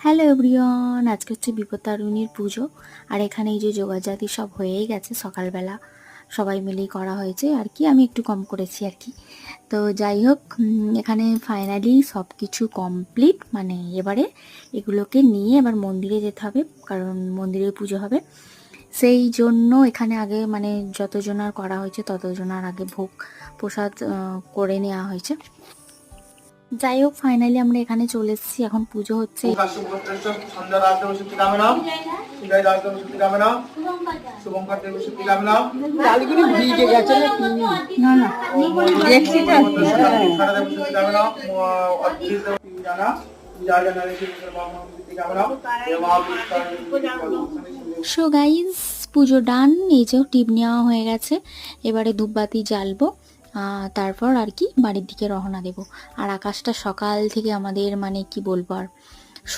Hello everyone, আজকে হচ্ছে বিপত্তারিণীর পুজো। আর এখানে এই যে জোগাড়জাতি সব হয়েই গেছে, সকালবেলা সবাই মিলেই করা হয়েছে আর কি, আমি একটু কম করেছি আর কি। তো যাই হোক, এখানে ফাইনালি সব কিছু কমপ্লিট। মানে এবারে এগুলোকে নিয়ে এবার মন্দিরে যেতে হবে, কারণ মন্দিরে পুজো হবে। সেই জন্য এখানে আগে মানে যতজনার করা হয়েছে ততজনার আগে ভোগ প্রসাদ করে নেওয়া হয়েছে। যাই হোক, ফাইনালি আমরা এখানে চলে এসেছি, এখন পুজো হচ্ছে। সো গাইজ, পুজো ডান। এই যে টিপ নেওয়া হয়ে গেছে, এবারে ধূপবাতি জ্বালবো, তারপর আর কি বাড়ির দিকে রওনা দেব। আর আকাশটা সকাল থেকে আমাদের মানে কি বলবো আর,